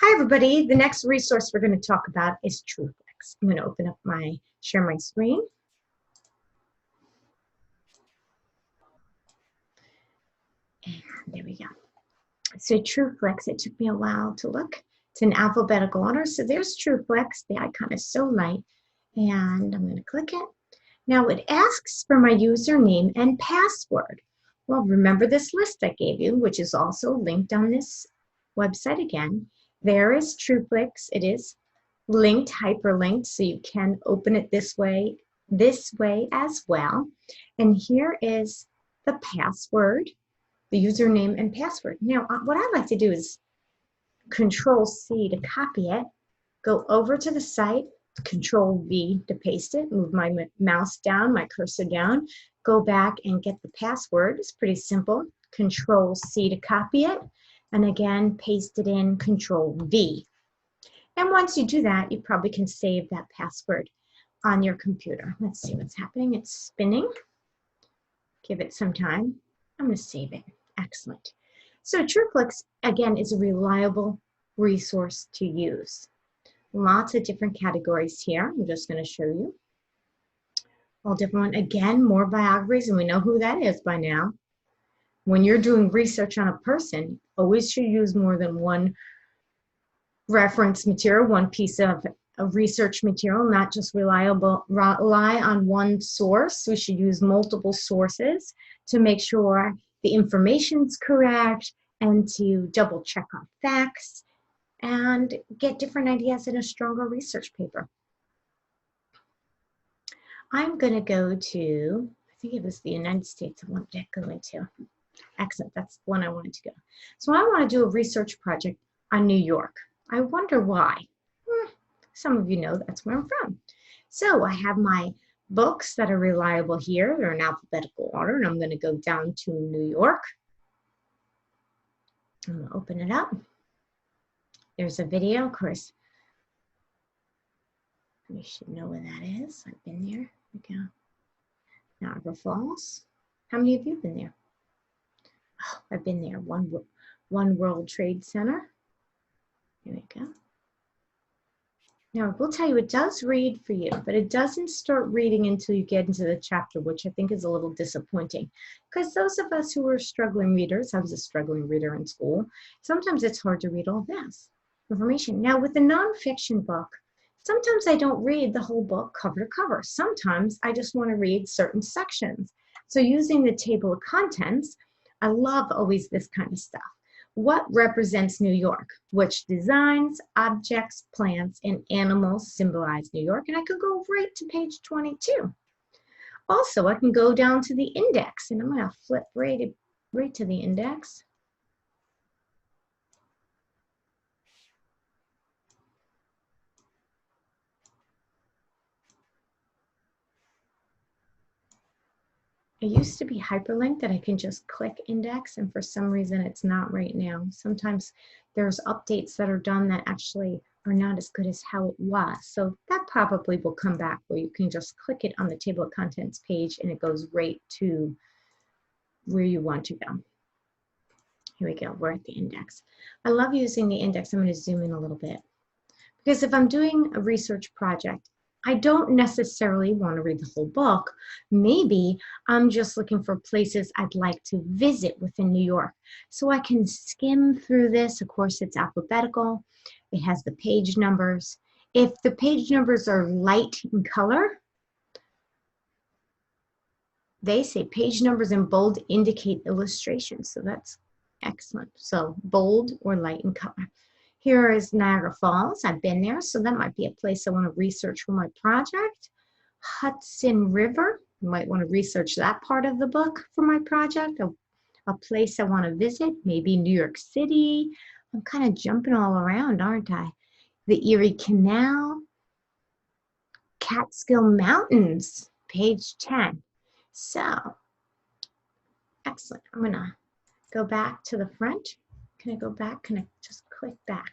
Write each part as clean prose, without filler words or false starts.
Hi, everybody. The next resource we're going to talk about is TrueFlix. I'm going to open up share my screen. And there we go. So TrueFlix, it took me a while to look. It's in alphabetical order. So there's TrueFlix. The icon is so light. And I'm going to click it. Now it asks for my username and password. Well, remember this list I gave you, which is also linked on this website again. There is TrueFlix. It is linked, hyperlinked, so you can open it this way as well. And here is the password, the username and password. Now, what I like to do is Control-C to copy it, go over to the site, Control-V to paste it, move my mouse down, my cursor down, go back and get the password. It's pretty simple. Control-C to copy it, and again, paste it in, Control-V. And once you do that, you probably can save that password on your computer. Let's see what's happening. It's spinning. Give it some time. I'm going to save it. Excellent. So TrueFlix, again, is a reliable resource to use. Lots of different categories here. I'm just going to show you. All different. Again, more biographies, and we know who that is by now. When you're doing research on a person, always should use more than one reference material, one piece of research material, not just rely on one source. We should use multiple sources to make sure the information's correct and to double check on facts and get different ideas in a stronger research paper. I'm going to go to, I think it was the United States I wanted to go into. Excellent, that's the one I wanted to go. So I want to do a research project on New York. I wonder why. Some of you know that's where I'm from. So I have my books that are reliable here. They're in alphabetical order, and I'm going to go down to New York. I'm going to open it up. There's a video, of course. You should know where that is. I've been there. There we go. Niagara Falls. How many of you have been there? Oh, I've been there. One World Trade Center. Here we go. Now, I will tell you, it does read for you, but it doesn't start reading until you get into the chapter, which I think is a little disappointing. Because those of us who are struggling readers, I was a struggling reader in school, sometimes it's hard to read all this information. Now, with the nonfiction book, sometimes I don't read the whole book cover to cover. Sometimes I just want to read certain sections. So using the table of contents, I love always this kind of stuff. What represents New York? Which designs, objects, plants, and animals symbolize New York? And I could go right to page 22. Also, I can go down to the index, and I'm going to flip right to the index. It used to be hyperlinked that I can just click index, and for some reason it's not right now. Sometimes there's updates that are done that actually are not as good as how it was. So that probably will come back where you can just click it on the table of contents page and it goes right to where you want to go. Here we go, we're at the index. I love using the index. I'm going to zoom in a little bit. Because if I'm doing a research project, I don't necessarily want to read the whole book. Maybe I'm just looking for places I'd like to visit within New York. So I can skim through this. Of course, it's alphabetical. It has the page numbers. If the page numbers are light in color, they say page numbers in bold indicate illustrations. So that's excellent. So bold or light in color. Here is Niagara Falls. I've been there, so that might be a place I want to research for my project. Hudson River. You might want to research that part of the book for my project. A place I want to visit, maybe New York City. I'm kind of jumping all around, aren't I? The Erie Canal. Catskill Mountains, page 10. So, excellent. I'm going to go back to the front. Can I go back? Can I just click back?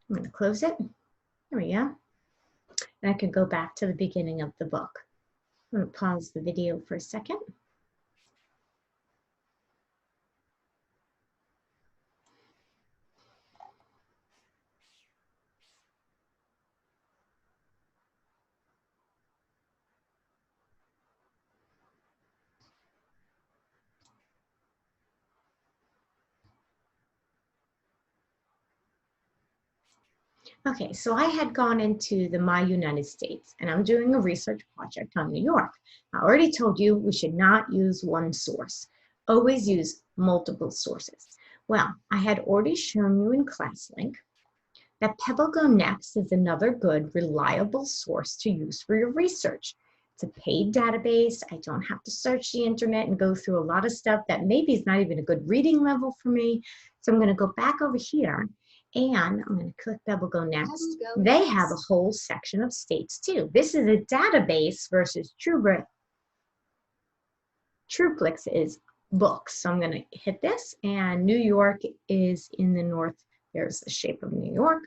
I'm going to close it. There we go. And I can go back to the beginning of the book. I'm going to pause the video for a second. Okay, so I had gone into the My United States and I'm doing a research project on New York. I already told you we should not use one source. Always use multiple sources. Well, I had already shown you in ClassLink that PebbleGoNext is another good, reliable source to use for your research. It's a paid database. I don't have to search the internet and go through a lot of stuff that maybe is not even a good reading level for me. So I'm going to go back over here and I'm going to click PebbleGoNext. They have a whole section of states too. This is a database versus TrueFlix is books. So I'm going to hit this, and New York is in the north. There's the shape of New York.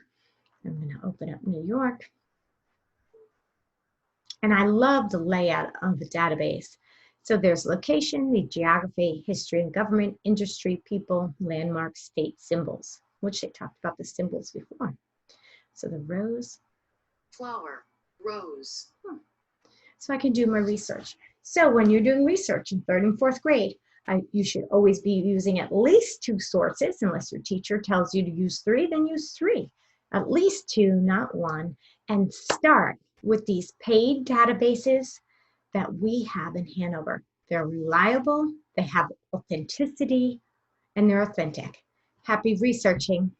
I'm going to open up New York. And I love the layout of the database. So there's location, the geography, history and government, industry, people, landmarks, state, symbols, which they talked about the symbols before. So the rows. Flower, rose. So I can do my research. So when you're doing research in 3rd and 4th grade, you should always be using at least 2 sources. Unless your teacher tells you to use 3, then use 3. At least 2, not 1. And start with these paid databases that we have in Hanover. They're reliable, they have authenticity, and they're authentic. Happy researching.